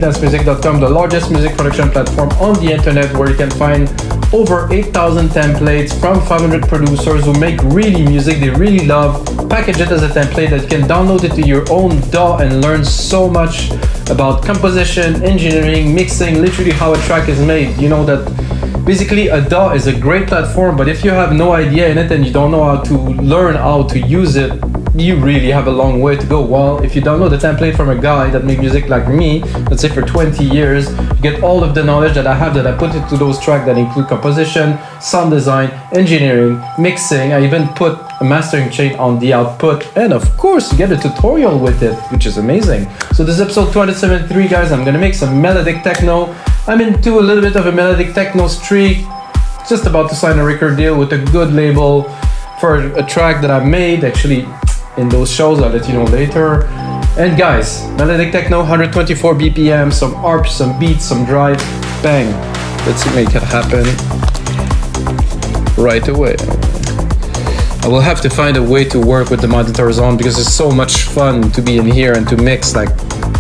dancemusic.com, the largest music production platform on the internet, where you can find over 8,000 templates from 500 producers who make really music they really love, package it as a template that you can download it to your own DAW and learn so much about composition, engineering, mixing, literally how a track is made. You know that basically a DAW is a great platform, but if you have no idea in it and you don't know how to learn how to use it, you really have a long way to go. Well, if you download a template from a guy that makes music like me, let's say for 20 years, you get all of the knowledge that I have, that I put into those tracks that include composition, sound design, engineering, mixing. I even put a mastering chain on the output, and of course you get a tutorial with it, which is amazing. So this is episode 273, guys. I'm gonna make some melodic techno. I'm into a little bit of a melodic techno streak, just about to sign a record deal with a good label for a track that I made actually in those shows. I'll let you know later. And guys, melodic techno, 124 BPM, some arp, some beats, some drive, bang. Let's make it happen right away. I will have to find a way to work with the monitors on, because it's so much fun to be in here and to mix, like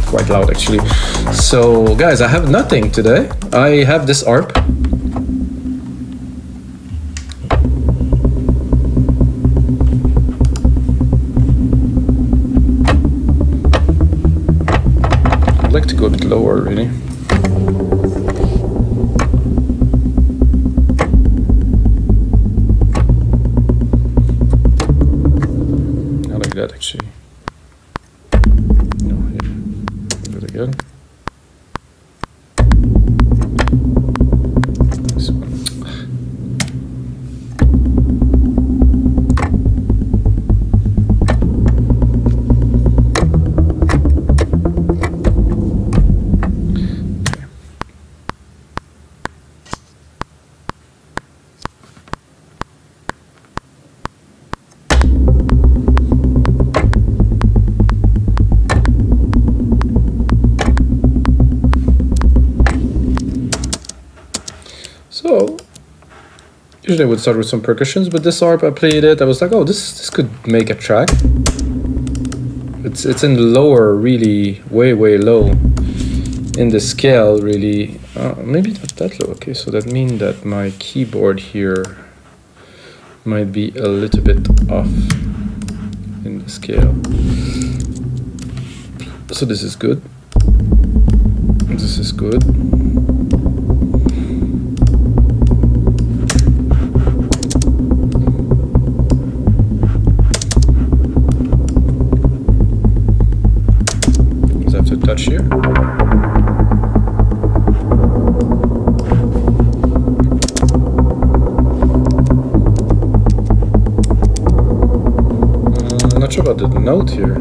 quite loud actually. So guys, I have nothing today. I have this arp. I'd like to go a bit lower, really. I like that actually. No, here. Do it again. This one. So usually I would start with some percussions, but this arp, I played it, I was like, oh, this could make a track. It's in lower, really way low in the scale, really. Maybe not that low. Okay, so that means that my keyboard here might be a little bit off in the scale. So this is good. This is good. Touch here. I'm not sure about the note here.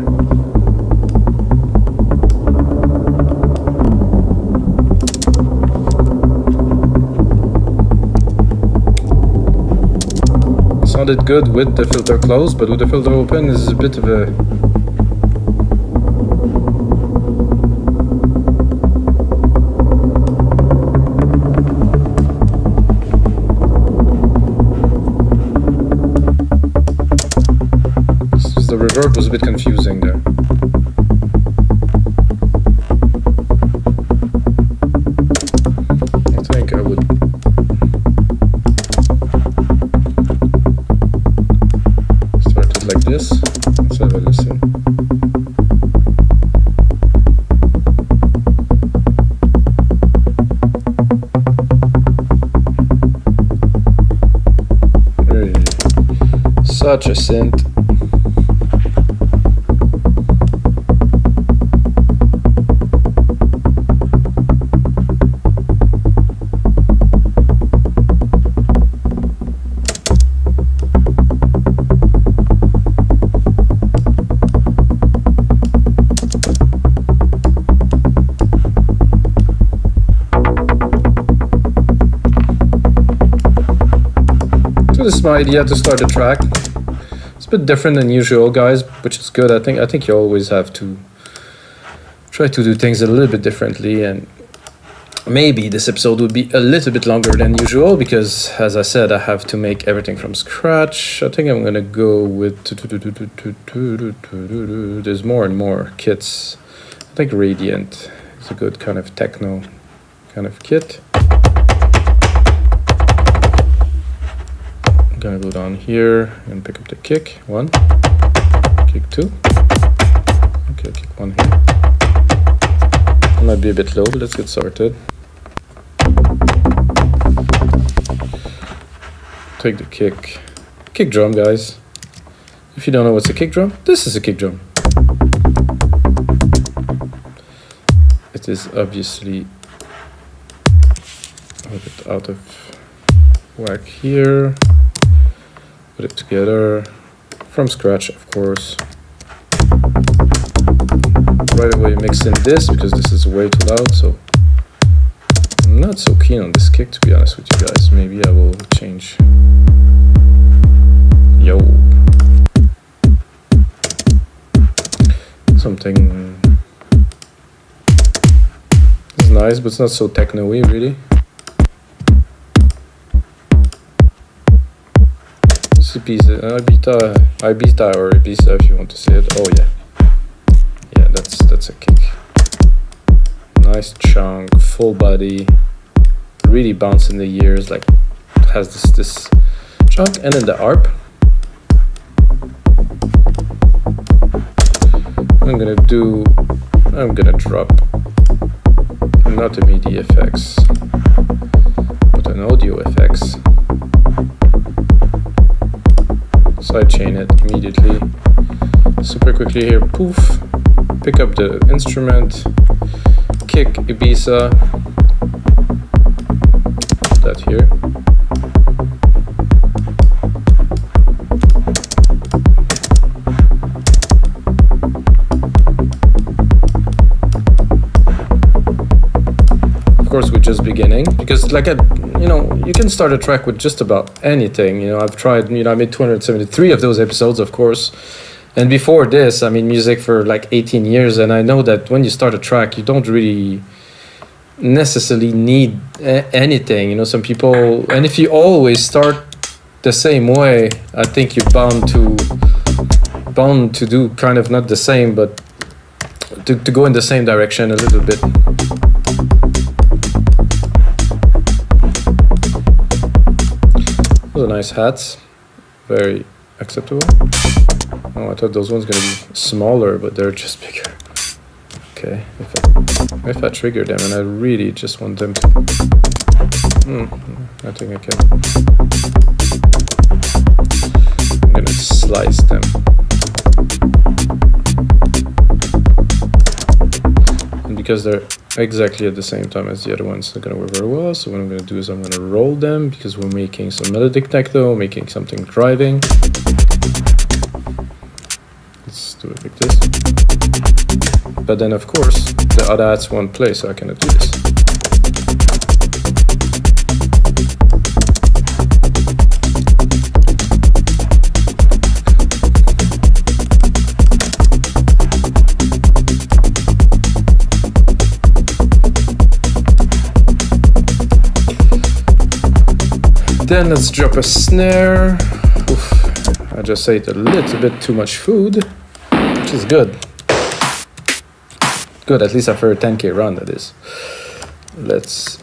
Sounded good with the filter closed, but with the filter open is a bit of a the reverb was a bit confusing there. I think I would start it like this. Let's have a listen. Really, such a synth. So this is my idea to start a track. It's a bit different than usual, guys, which is good. I think you always have to try to do things a little bit differently, and maybe this episode would be a little bit longer than usual because, as I said, I have to make everything from scratch. I think I'm gonna go with there's more and more kits. I think Radiant is It's a good kind of techno kind of kit. I'm gonna go down here and pick up the kick 1, kick 2. Okay, kick 1 here. It might be a bit low, but let's get started. Take the kick drum, guys. If you don't know what's a kick drum, this is a kick drum. It is obviously a bit out of whack here. Put it together from scratch, of course. Right away mix in this because this is way too loud, so I'm not so keen on this kick, to be honest with you guys. Maybe I will change. Yo. Something is nice, but it's not so techno-y, really. It's a piece of Ibiza or Ibiza, if you want to say it. Oh yeah. Yeah, that's a kick. Nice chunk, full body, really bounce in the ears, like it has this chunk, and then the arp. I'm gonna drop not a MIDI effects, but an audio effects. Sidechain it immediately, super quickly here, poof, pick up the instrument, kick Ibiza, that here. Of course, we're just beginning, because like you can start a track with just about anything. I've tried, I made 273 of those episodes, of course. And before this, I made music for like 18 years, and I know that when you start a track, you don't really necessarily need anything. Some people, and if you always start the same way, I think you're bound to do kind of not the same, but to go in the same direction a little bit. Those are nice hats, very acceptable. Oh, I thought those ones gonna be smaller, but they're just bigger. Okay, if I trigger them and I really just want them to, I think I can. I'm gonna slice them. And because they're exactly at the same time as the other ones, they're gonna work very well. So what I'm gonna do is I'm gonna roll them, because we're making some melodic techno, making something driving. Let's do it like this. But then of course the other hats won't play, so I cannot do this. Then let's drop a snare. Oof, I just ate a little bit too much food, which is good. Good, at least after a 10K run, that is. Let's...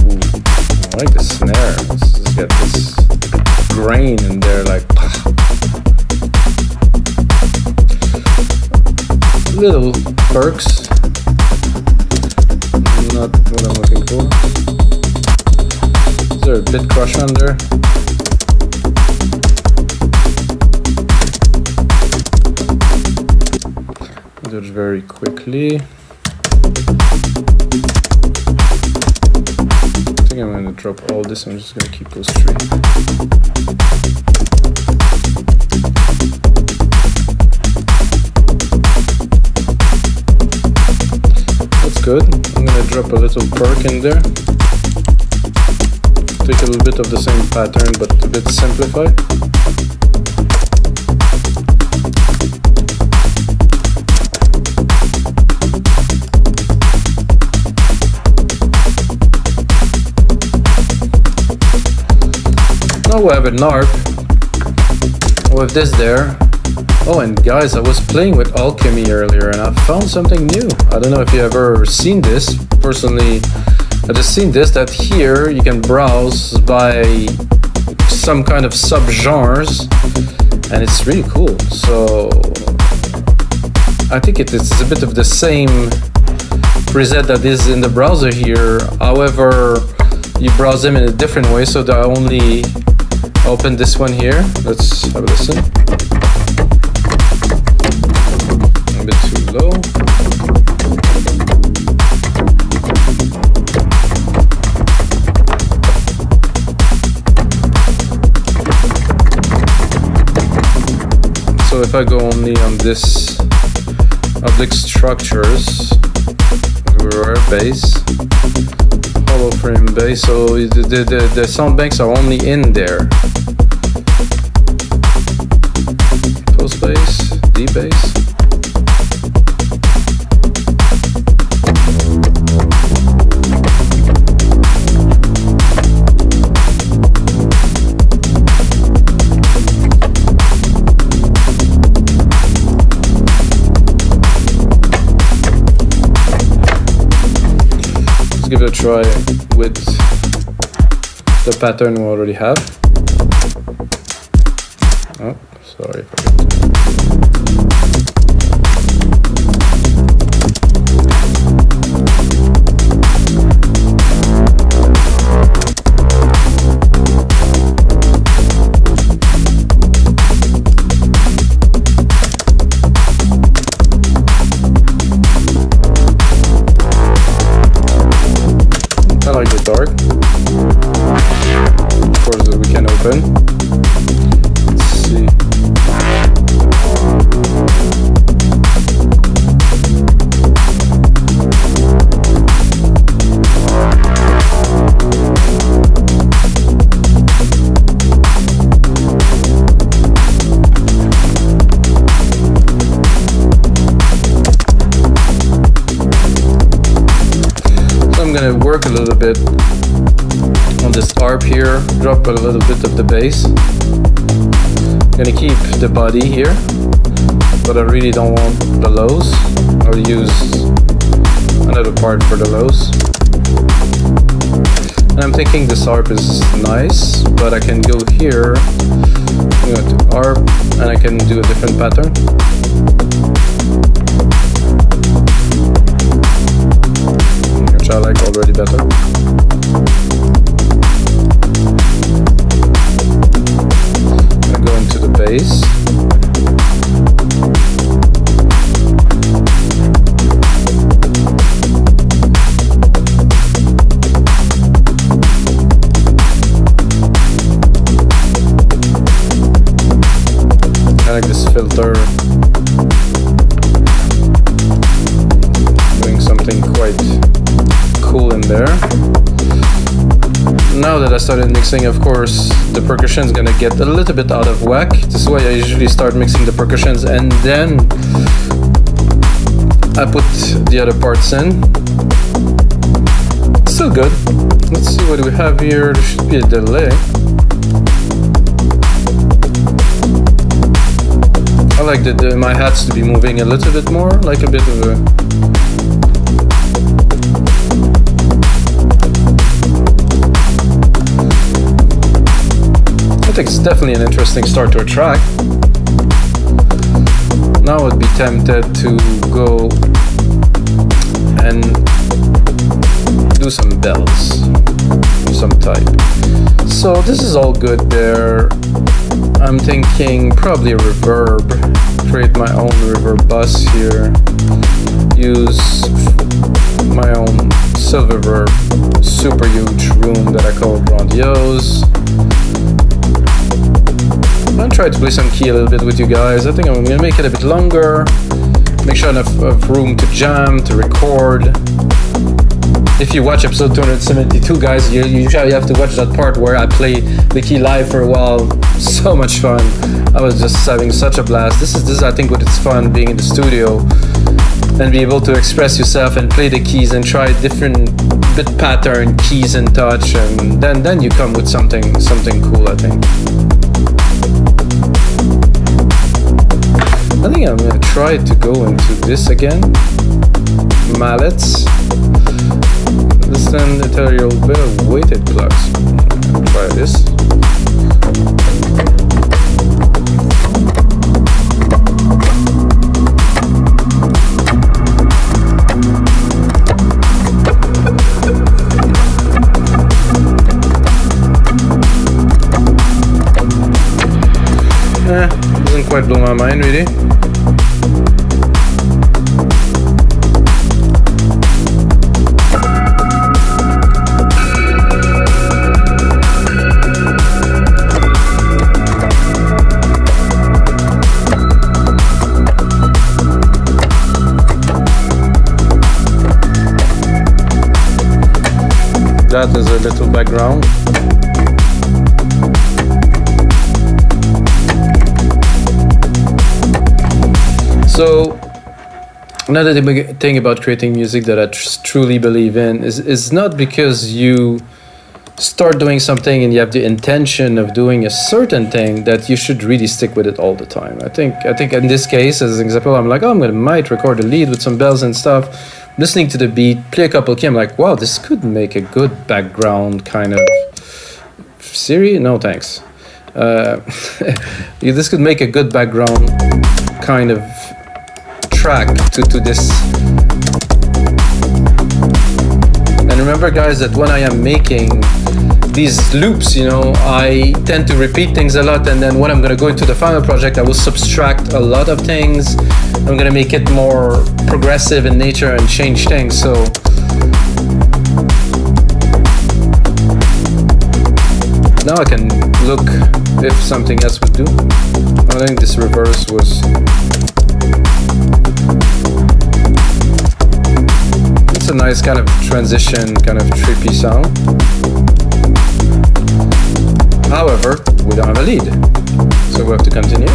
Ooh, I like the snare. Let's just get this grain in there, like... Little perks. Not what I'm looking for. Is there a bit crush on there? Do it very quickly. I think I'm going to drop all this. I'm just going to keep those three. That's good. I'm going to drop a little perk in there. Take a little bit of the same pattern, but a bit simplified. Now we have an ARP with this there. Oh, and guys, I was playing with Alchemy earlier and I found something new. I don't know if you ever seen this. Personally, I just seen this, that here you can browse by some kind of subgenres and it's really cool. So I think it is a bit of the same preset that is in the browser here. However, you browse them in a different way. So that I only open this one here. Let's have a listen. A bit too low. So if I go only on this object structures, bass, hollow frame bass, so the sound banks are only in there. Post bass, D bass. Give it a try with the pattern we already have. Oh, sorry. I like the dark. Of course, we can open. Let's see. I'm gonna work a little bit on this arp here, drop a little bit of the bass. I'm gonna keep the body here, but I really don't want the lows. I'll use another part for the lows. And I'm thinking this arp is nice, but I can go here, I'm going to arp, and I can do a different pattern. I like already better. I go into the bass. I like this filter. Doing something quite cool in there. Now that I started mixing, of course, the percussion is gonna get a little bit out of whack. This is why I usually start mixing the percussions and then I put the other parts in. Still good. Let's see what we have here. There should be a delay. I like my hats to be moving a little bit more, like a bit of a I think it's definitely an interesting start to a track. Now I'd be tempted to go and do some bells, do some type. So this is all good there. I'm thinking probably a reverb, create my own reverb bus here, use my own Silververb super huge room that I call Grandiose. I'm gonna try to play some key a little bit with you guys. I think I'm gonna make it a bit longer, make sure enough of room to jam, to record. If you watch episode 272, guys, you have to watch that part where I play the key live for a while. So much fun. I was just having such a blast. This is I think what it's fun, being in the studio and be able to express yourself and play the keys and try different bit pattern, keys and touch, and then you come with something cool, I think. think I'm gonna try to go into this again. Mallets. Listen, ethereal bit of weighted plugs. Try this. Doesn't quite blow my mind, really. That is a little background. So another thing about creating music that I truly believe in is not because you start doing something and you have the intention of doing a certain thing that you should really stick with it all the time. I think in this case, as an example, I'm like, oh, might record a lead with some bells and stuff. Listening to the beat, play a couple keys, I'm like, wow, this could make a good background kind of... Siri? No, thanks. This could make a good background kind of track to this. And remember, guys, that when I am making these loops, you know, I tend to repeat things a lot, and then when I'm going to go into the final project, I will subtract a lot of things. I'm going to make it more progressive in nature and change things. So now I can look if something else would do. I think this reverse was... It's a nice kind of transition, kind of trippy sound. However, we don't have a lead, so we have to continue.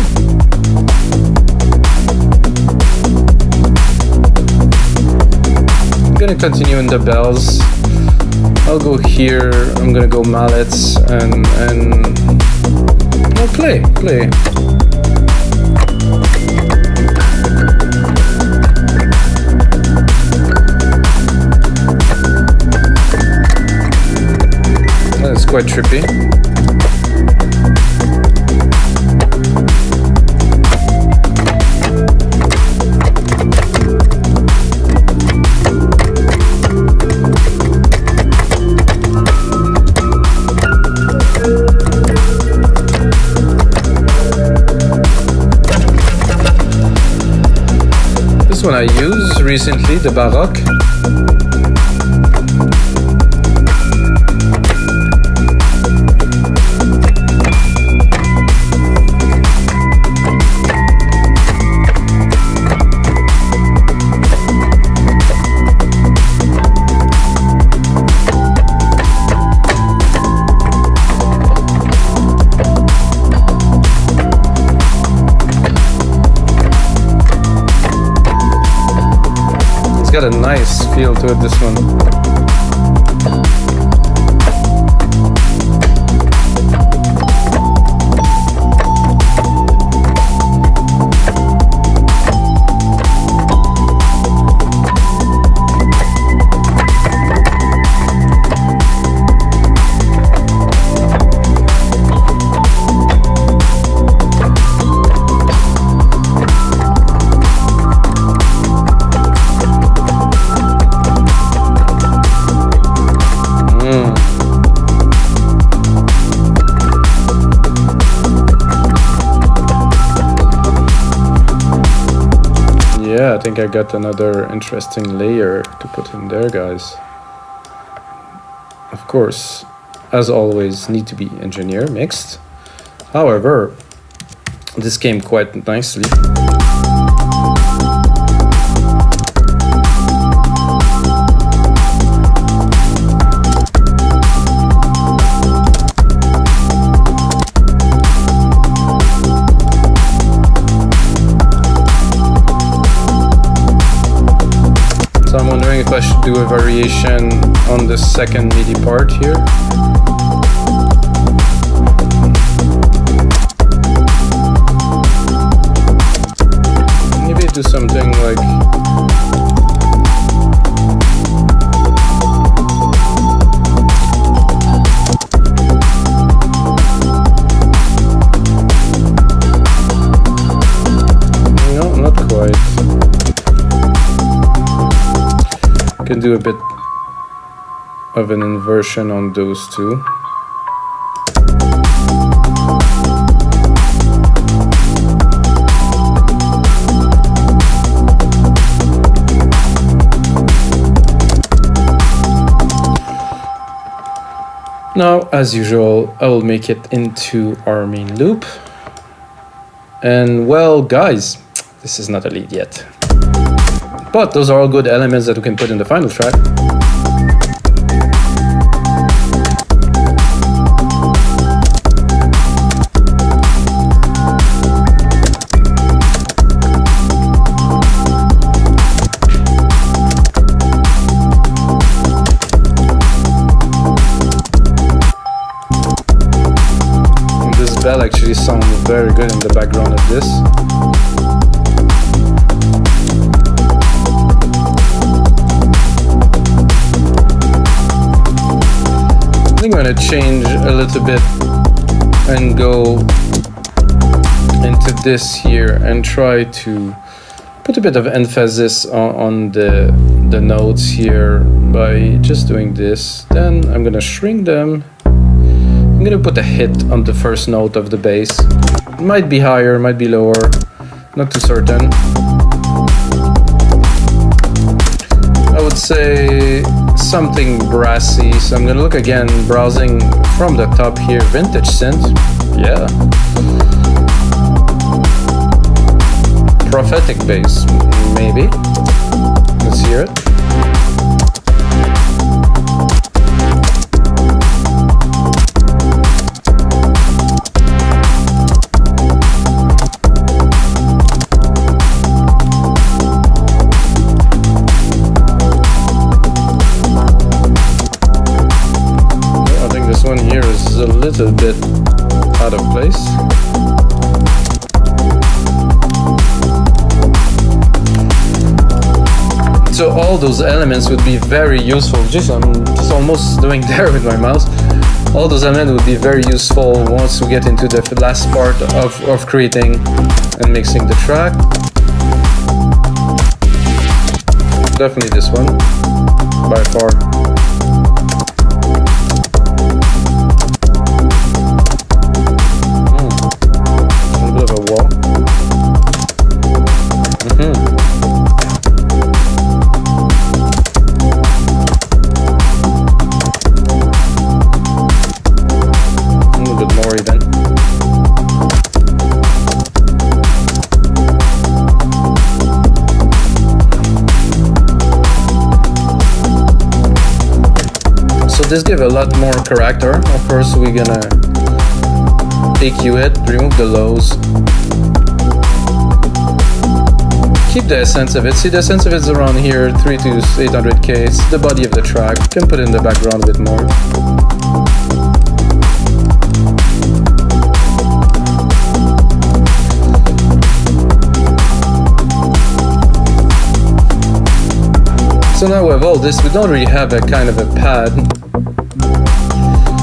I'm gonna continue in the bells. I'll go here. I'm gonna go mallets and I'll play. That's quite trippy. This one I used recently, the Baroque. Got a nice feel to it, this one. Yeah, I think I got another interesting layer to put in there, guys. Of course, as always, need to be engineer mixed. However, this came quite nicely. I'm wondering if I should do a variation on the second MIDI part here. do something like no, not quite. Can do a bit of an inversion on those two. Now, as usual, I will make it into our main loop. And well, guys, this is not a lead yet. But those are all good elements that we can put in the final track. Bell actually sounds very good in the background of this. I think I'm gonna change a little bit and go into this here and try to put a bit of emphasis on the notes here by just doing this. Then I'm gonna shrink them. I'm gonna put a hit on the first note of the bass. It might be higher, might be lower, not too certain. I would say something brassy, so I'm gonna look again, browsing from the top here, vintage synth, yeah. Prophetic bass, maybe. Let's hear it. One here is a little bit out of place. So all those elements would be very useful. I'm just almost doing there with my mouse. All those elements would be very useful once we get into the last part of creating and mixing the track. Definitely this one, by far. This gives a lot more character. Of course, we're gonna EQ it, remove the lows, keep the essence of it. See, the essence of it's around here, 3 to 800k. It's the body of the track. You can put it in the background a bit more. So now with all this, we don't really have a kind of a pad.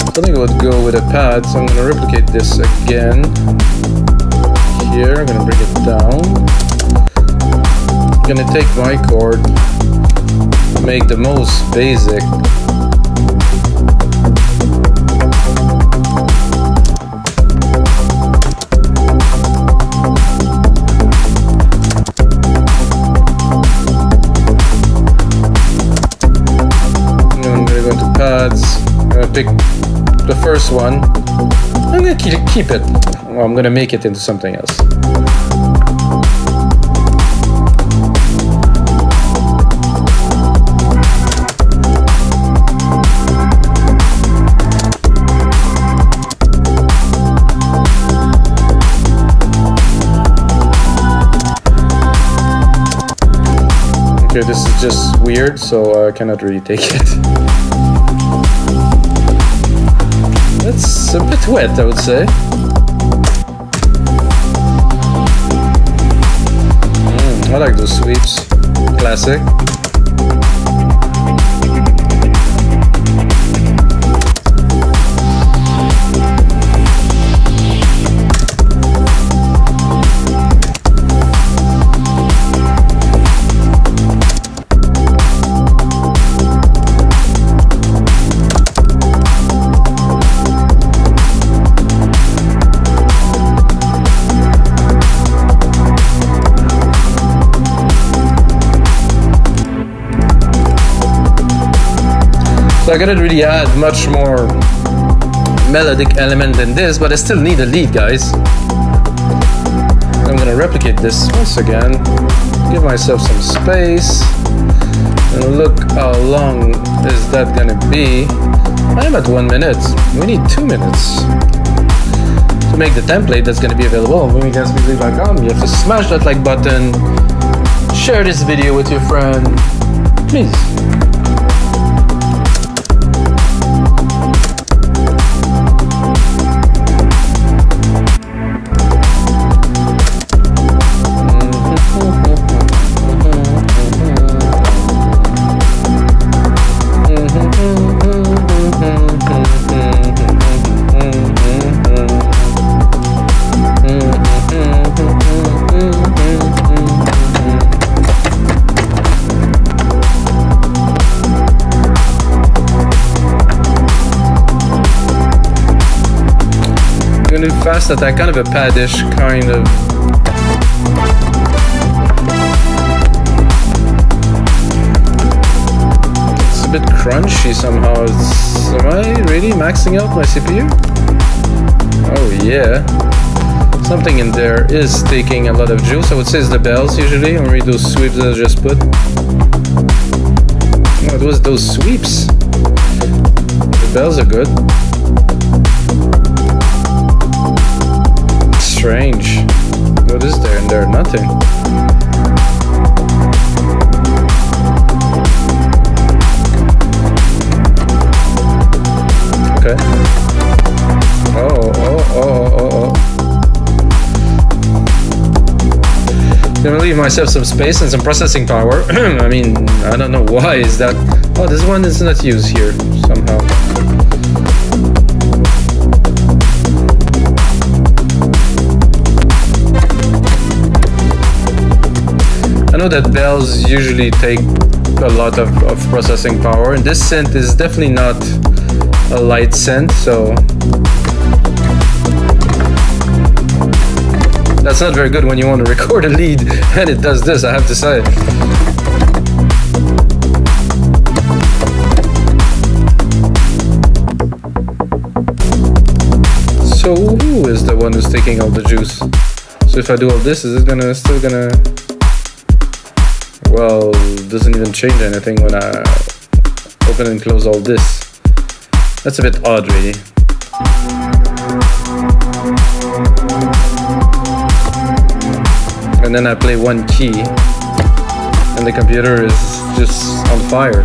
I think I would go with a pad, so I'm going to replicate this again. Here, I'm going to bring it down. I'm going to take my chord, make the most basic. And I'm going to go into pads. I'm going to pick the first one. I'm gonna keep it. Well, I'm gonna make it into something else. Okay, this is just weird, so I cannot really take it. It's a bit wet, I would say. I like those sweeps. Classic. So I couldn't really add much more melodic element than this, but I still need a lead, guys. I'm gonna replicate this once again, give myself some space, and look how long is that gonna be. I'm at 1 minute. We need 2 minutes to make the template that's gonna be available on WomenGuessMusic.com. You have to smash that like button, share this video with your friend, please. Fast attack, kind of a padish kind of. It's a bit crunchy somehow. Am I really maxing out my CPU? Oh yeah. Something in there is taking a lot of juice. I would say it's the bells usually, or maybe those sweeps that I just put. No, it was those sweeps. The bells are good. Strange. What is there in there? Nothing. Okay. Oh. I'm gonna leave myself some space and some processing power. I mean, I don't know why is that. Oh, this one is not used here somehow. I know that bells usually take a lot of processing power, and this synth is definitely not a light synth, so that's not very good when you want to record a lead and it does this, I have to say. So who is the one who's taking all the juice? So if I do all this, is it still gonna... Well, it doesn't even change anything when I open and close all this. That's a bit odd, really. And then I play one key, and the computer is just on fire.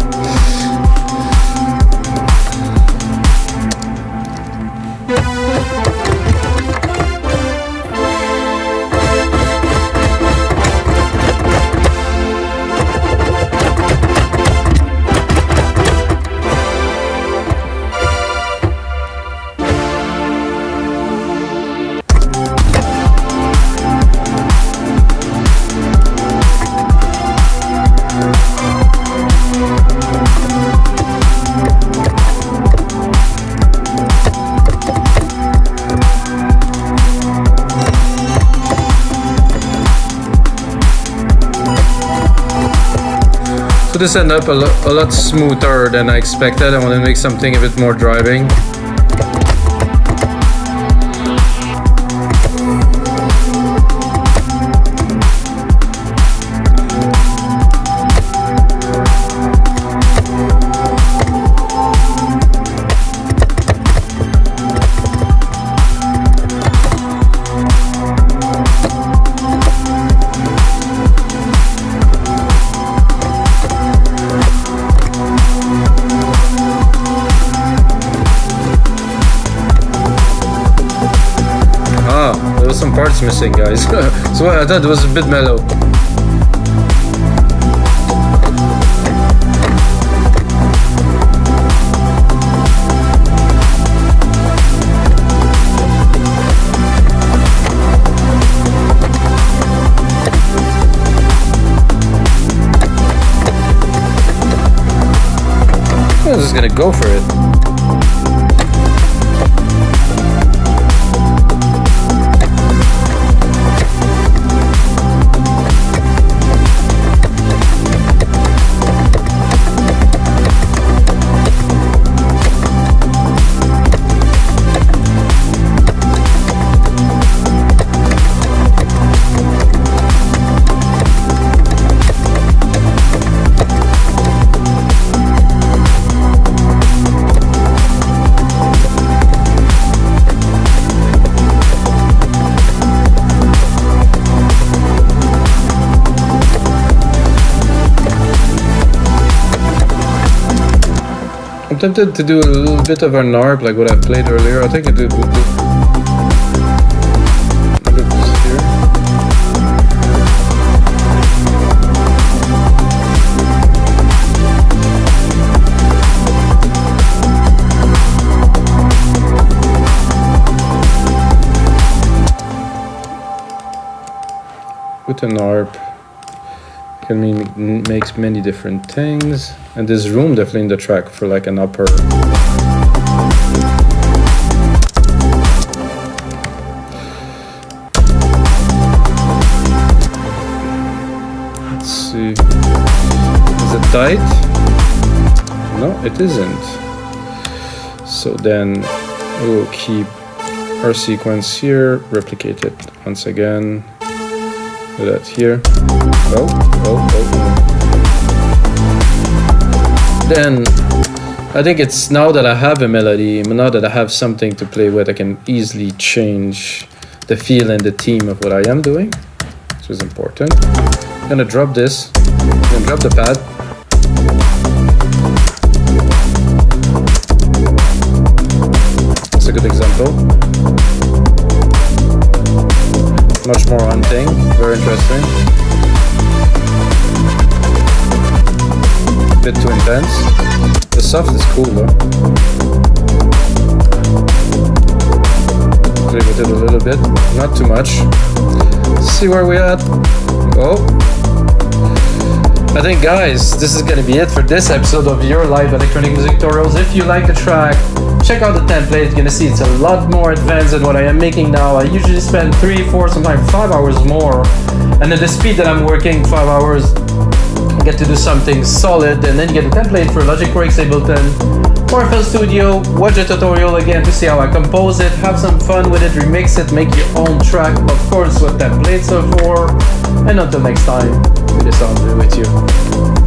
This ended up a lot smoother than I expected. I want to make something a bit more driving. Some parts missing, guys. So I thought it was a bit mellow. just gonna go for it. I'm tempted to do a little bit of an ARP like what I played earlier. I think I did with this here. With an ARP. Can mean makes many different things, and there's room definitely in the track for like an upper. Let's see. Is it tight? No, it isn't. So then we'll keep our sequence here, replicate it once again. Do that here. Then I think it's now that I have a melody, now that I have something to play with, I can easily change the feel and the theme of what I am doing, which is important. I'm gonna drop this, I'm gonna drop the pad. That's a good example. Much more hunting, very interesting. Bit too intense. The soft is cool though. Play with it a little bit, not too much. See where we're at. Oh. I think guys, this is gonna be it for this episode of your live electronic music tutorials. If you like the track, check out the template. You're gonna see it's a lot more advanced than what I am making now. I usually spend 3, 4, sometimes 5 hours more. And at the speed that I'm working, 5 hours, I get to do something solid. And then you get a template for Logic Pro X Ableton or FL Studio. Watch the tutorial again to see how I compose it. Have some fun with it, remix it, make your own track. Of course, what templates are for. And until next time, it is on with you.